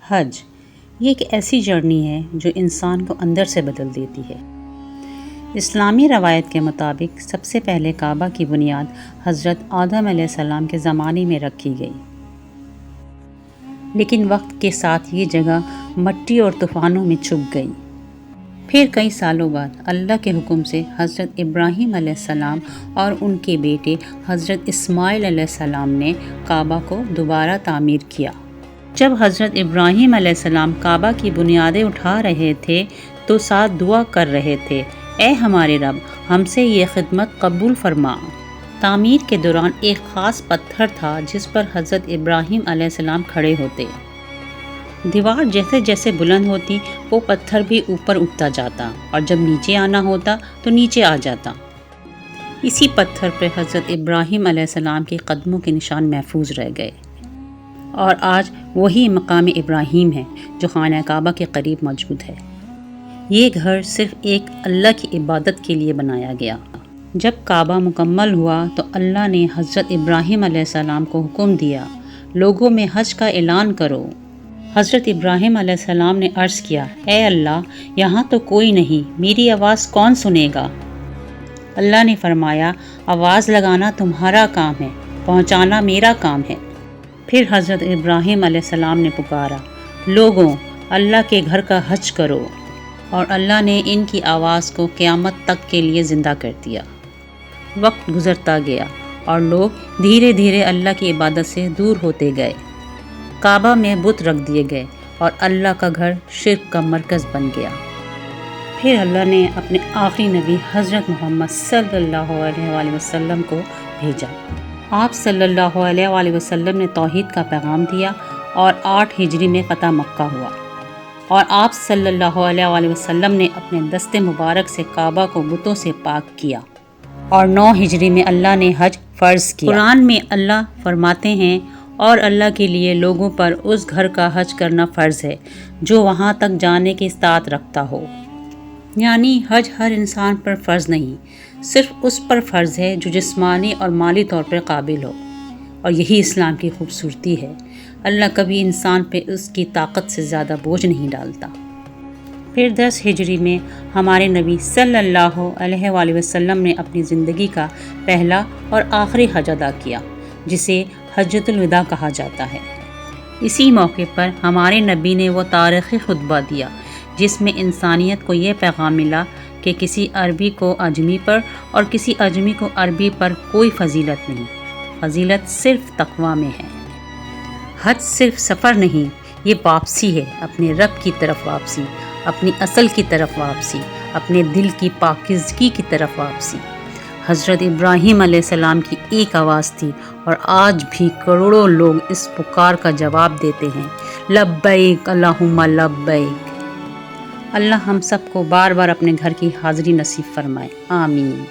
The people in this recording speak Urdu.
حج یہ ایک ایسی جرنی ہے جو انسان کو اندر سے بدل دیتی ہے۔ اسلامی روایت کے مطابق سب سے پہلے کعبہ کی بنیاد حضرت آدم علیہ السلام کے زمانے میں رکھی گئی، لیکن وقت کے ساتھ یہ جگہ مٹی اور طوفانوں میں چھپ گئی۔ پھر کئی سالوں بعد اللہ کے حکم سے حضرت ابراہیم علیہ السلام اور ان کے بیٹے حضرت اسماعیل علیہ السلام نے کعبہ کو دوبارہ تعمیر کیا۔ جب حضرت ابراہیم علیہ السلام کعبہ کی بنیادیں اٹھا رہے تھے تو ساتھ دعا کر رہے تھے، اے ہمارے رب، ہم سے یہ خدمت قبول فرما۔ تعمیر کے دوران ایک خاص پتھر تھا جس پر حضرت ابراہیم علیہ السلام کھڑے ہوتے۔ دیوار جیسے جیسے بلند ہوتی وہ پتھر بھی اوپر اٹھتا جاتا، اور جب نیچے آنا ہوتا تو نیچے آ جاتا۔ اسی پتھر پہ حضرت ابراہیم علیہ السلام کے قدموں کے نشان محفوظ رہ گئے، اور آج وہی مقام ابراہیم ہے جو خانہ کعبہ کے قریب موجود ہے۔ یہ گھر صرف ایک اللہ کی عبادت کے لیے بنایا گیا۔ جب کعبہ مکمل ہوا تو اللہ نے حضرت ابراہیم علیہ السلام کو حکم دیا، لوگوں میں حج کا اعلان کرو۔ حضرت ابراہیم علیہ السلام نے عرض کیا، اے اللہ، یہاں تو کوئی نہیں، میری آواز کون سنے گا؟ اللہ نے فرمایا، آواز لگانا تمہارا کام ہے، پہنچانا میرا کام ہے۔ پھر حضرت ابراہیم علیہ السلام نے پکارا، لوگوں، اللہ کے گھر کا حج کرو، اور اللہ نے ان کی آواز کو قیامت تک کے لیے زندہ کر دیا۔ وقت گزرتا گیا اور لوگ دھیرے دھیرے اللہ کی عبادت سے دور ہوتے گئے۔ کعبہ میں بت رکھ دیے گئے اور اللہ کا گھر شرک کا مرکز بن گیا۔ پھر اللہ نے اپنے آخری نبی حضرت محمد صلی اللہ علیہ وآلہ وسلم کو بھیجا۔ آپ صلی اللہ علیہ وآلہ وسلم نے توحید کا پیغام دیا، اور 8 ہجری میں فتح مکہ ہوا، اور آپ صلی اللہ علیہ وآلہ وسلم نے اپنے دست مبارک سے کعبہ کو بتوں سے پاک کیا، اور 9 ہجری میں اللہ نے حج فرض کیا۔ قرآن میں اللہ فرماتے ہیں، اور اللہ کے لیے لوگوں پر اس گھر کا حج کرنا فرض ہے جو وہاں تک جانے کی استطاعت رکھتا ہو۔ یعنی حج ہر انسان پر فرض نہیں، صرف اس پر فرض ہے جو جسمانی اور مالی طور پر قابل ہو، اور یہی اسلام کی خوبصورتی ہے۔ اللہ کبھی انسان پہ اس کی طاقت سے زیادہ بوجھ نہیں ڈالتا۔ پھر 10 ہجری میں ہمارے نبی صلی اللہ علیہ وآلہ وسلم نے اپنی زندگی کا پہلا اور آخری حج ادا کیا، جسے حجۃ الوداع کہا جاتا ہے۔ اسی موقع پر ہمارے نبی نے وہ تاریخی خطبہ دیا جس میں انسانیت کو یہ پیغام ملا کہ کسی عربی کو اجمی پر اور کسی اجمی کو عربی پر کوئی فضیلت نہیں، فضیلت صرف تقویٰ میں ہے۔ حج صرف سفر نہیں، یہ واپسی ہے، اپنے رب کی طرف واپسی، اپنی اصل کی طرف واپسی، اپنے دل کی پاکیزگی کی طرف واپسی۔ حضرت ابراہیم علیہ السلام کی ایک آواز تھی، اور آج بھی کروڑوں لوگ اس پکار کا جواب دیتے ہیں، لبیک اللہم لبیک۔ اللہ ہم سب کو بار بار اپنے گھر کی حاضری نصیب فرمائے، آمین۔